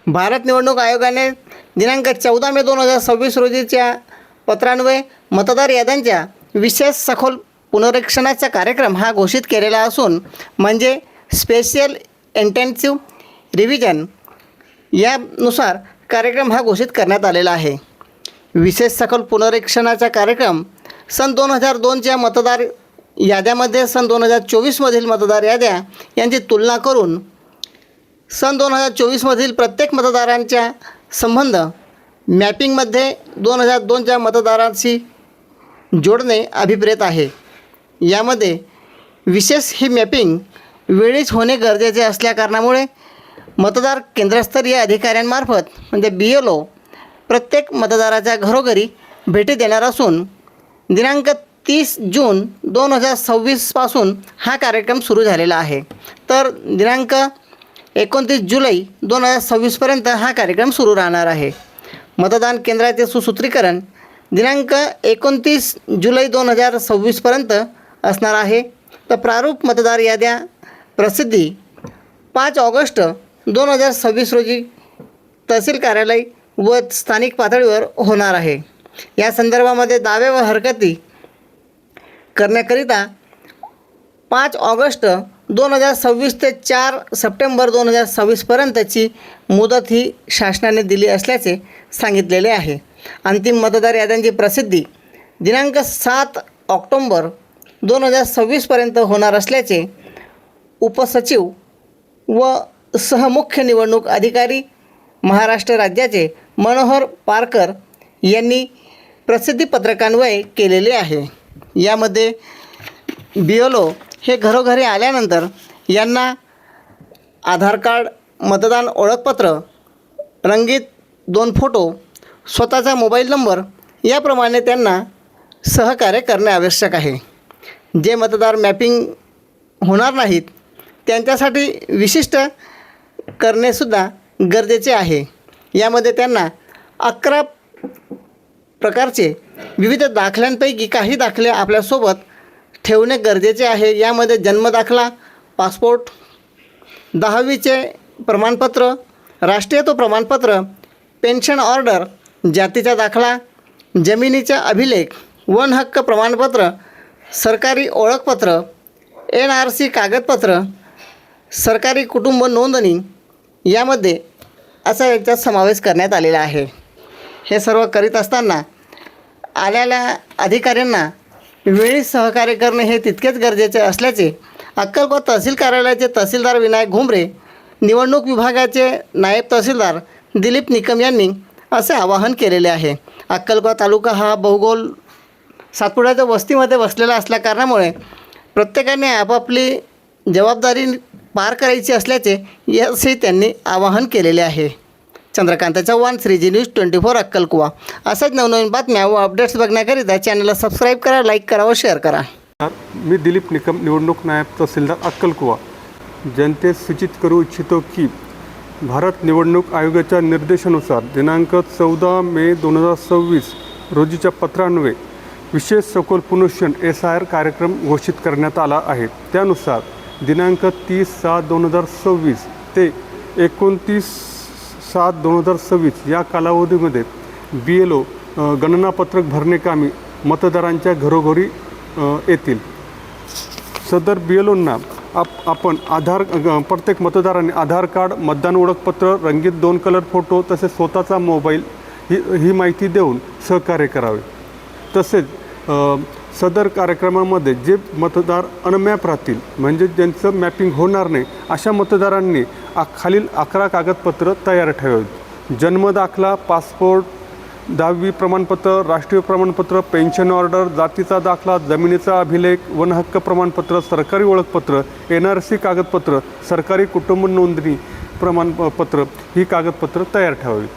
भारत निवडणूक आयोगाने दिनांक 14 मे 2026 रोजीच्या पत्रान्वये मतदार याद्यांच्या विशेष सखोल पुनरीक्षणाचा कार्यक्रम हा घोषित केलेला असून म्हणजे स्पेशल इंटेन्सिव्ह रिव्हिजन यानुसार कार्यक्रम हा घोषित करण्यात आलेला आहे। विशेष सखोल पुनरीक्षणाचा कार्यक्रम सन 2002च्या मतदार याद्यामध्ये सन 2024मधील मतदार याद्या यांची तुलना करून सन 2024मधील प्रत्येक मतदारांच्या संबंध मॅपिंगमध्ये 2002च्या मतदारांशी जोडणे अभिप्रेत आहे। यामध्ये विशेष ही मॅपिंग वेळीच होणे गरजेचे असल्याकारणामुळे मतदार केंद्रस्तरीय अधिकाऱ्यांमार्फत म्हणजे BLO प्रत्येक मतदाराच्या घरोघरी भेटी देणार असून दिनांक 30 जून 2026 पासून हा कार्यक्रम सुरू झालेला आहे। तर दिनांक 29 जुलै 2026पर्यंत हा कार्यक्रम सुरू राहणार आहे। मतदान केंद्राचे सुसूत्रीकरण दिनांक 29 जुलै 2026पर्यंत असणार आहे। तर प्रारूप मतदार याद्या प्रसिद्धी 5 ऑगस्ट 2026 रोजी तहसील कार्यालय व स्थानिक पातळीवर होणार आहे। या संदर्भामध्ये दावे व हरकती करण्याकरिता 5 ऑगस्ट 2026 ते 4 सप्टेंबर 2026पर्यंतची मुदत ही शासनाने दिली असल्याचे सांगितलेले आहे। अंतिम मतदार याद्यांची प्रसिद्धी दिनांक 7 ऑक्टोंबर 2026पर्यंत होणार असल्याचे उपसचिव व सहमुख्य निवडणूक अधिकारी महाराष्ट्र राज्याचे मनोहर पारकर यांनी प्रसिद्धीपत्रकान्वये केलेले आहे। यामध्ये BLO हे घरोघरी आल्यानंतर यांना आधार कार्ड, मतदान ओळखपत्र, रंगीत 2 फोटो, स्वतःचा मोबाईल नंबर याप्रमाणे त्यांना सहकार्य करणे आवश्यक आहे। जे मतदार मॅपिंग होणार नाहीत त्यांच्यासाठी विशिष्ट करणेसुद्धा गरजेचे आहे। यामध्ये त्यांना 11 प्रकारचे विविध दाखल्यांपैकी काही दाखले आपल्यासोबत ठेवणे गरजेचे आहे। यामध्ये जन्मदाखला, पासपोर्ट, 10वीचे प्रमाणपत्र, राष्ट्रीयत्व प्रमाणपत्र, पेन्शन ऑर्डर, जातीचा दाखला, जमिनीचा अभिलेख, वन हक्क प्रमाणपत्र, सरकारी ओळखपत्र, NRC कागदपत्र, सरकारी कुटुंब नोंदणी यामध्ये असा याच्यात समावेश करण्यात आलेला आहे। हे सर्व करीत असताना आलेल्या अधिकाऱ्यांना वेळी सहकार्य करणे हे तितकेच गरजेचे असल्याचे अक्कलकोट तहसील कार्यालयाचे तहसीलदार विनायक घुमरे, निवडणूक विभागाचे नायब तहसीलदार दिलीप निकम यांनी असे आवाहन केलेले आहे। अक्कलकोट तालुका हा भौगोल सातपुड्याच्या वस्तीमध्ये बसलेला असल्याकारणामुळे प्रत्येकाने आपापली जबाबदारी पार करायची असल्याचे याचे त्यांनी आवाहन केलेले आहे। चंद्रकांत चव्हाण, श्रीजी न्यूज 24 अक्कलकुवा। अशाच नवनवीन बातम्या व अपडेट्स बघण्याकरिता चॅनलला सबस्क्राईब करा, लाईक करा व शेअर करा। मी दिलीप निकम, निवडणूक नायब तहसीलदार अक्कलकुवा। जनतेस सूचित करू इच्छितो की भारत निवडणूक आयोगाच्या निर्देशानुसार दिनांक 14 मे 2026 रोजीच्या पत्रान्वये विशेष सखोल पुनरीक्षण SIR कार्यक्रम घोषित करण्यात आला आहे। त्यानुसार दिनांक 30/7/2026 ते 29/7/2026 या कालावधीमध्ये BLO गणनापत्रक भरणे मतदारांच्या घरोघरी येतील। सदर BLOंना आपण प्रत्येक मतदारांनी आधार कार्ड, मतदान ओळखपत्र, रंगीत 2 कलर फोटो तसेच स्वतःचा मोबाईल ही माहिती देऊन सहकार्य करावे। तसेच सदर कार्यक्रमामध्ये जे मतदार अनमॅप राहतील म्हणजे ज्यांचं मॅपिंग होणार नाही अशा मतदारांनी खालील 11 कागदपत्र तयार ठेवावीत। जन्मदाखला, पासपोर्ट, 10वी प्रमाणपत्र, राष्ट्रीय प्रमाणपत्र, पेन्शन ऑर्डर, जातीचा दाखला, जमिनीचा अभिलेख, वन हक्क प्रमाणपत्र, सरकारी ओळखपत्र, NRC कागदपत्र, सरकारी कुटुंब नोंदणी प्रमाणपत्र ही कागदपत्र तयार ठेवावीत।